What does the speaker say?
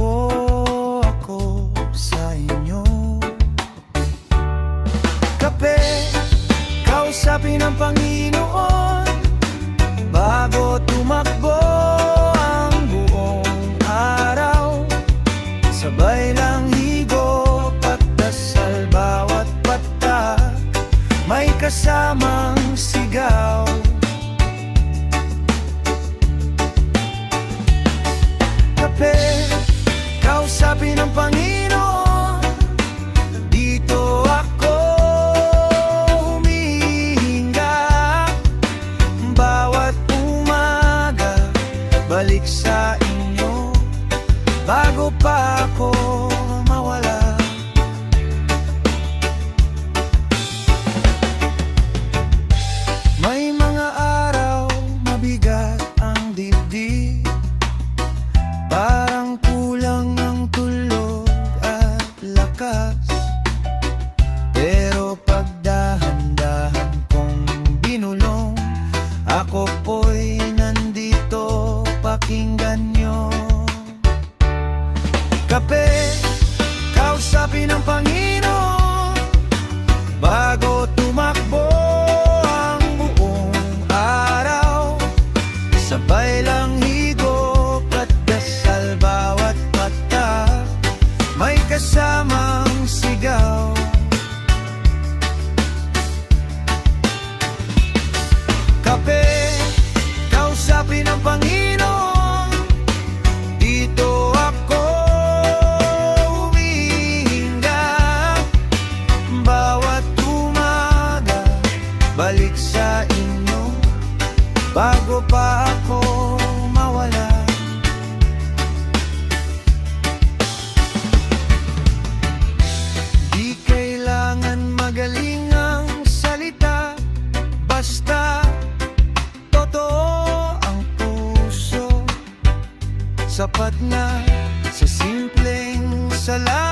po ako sa inyo. Kape, kausapin ang Panginoon bago tumakbo ang buong araw. Sabay lang higop at dasal bawat patak, may kasamang sigaw. Kape, kausapin ang Panginoon, dito ako humihinga. Bawat umaga, balik sa inyo bago pa ako mawala. May mga araw mabigat ang dibdib, parang kulang ang tulog at lakas. Pero pagdahan-dahan kong binulong, ako po'y nandito, pakinggan nyo. Kape, kausapin ang Panginoon bago tumakbo ang buong araw. Sabay lang higop at dasal bawat mata, may kasamang sigaw. Kape, kausapin ang Panginoon, dito ako humihinga. Bawat umaga, balik sa inyo bago pa ako mawala. Di kailangan magaling ang salita, basta totoo ang puso. Sapat na sa simpleng salamat.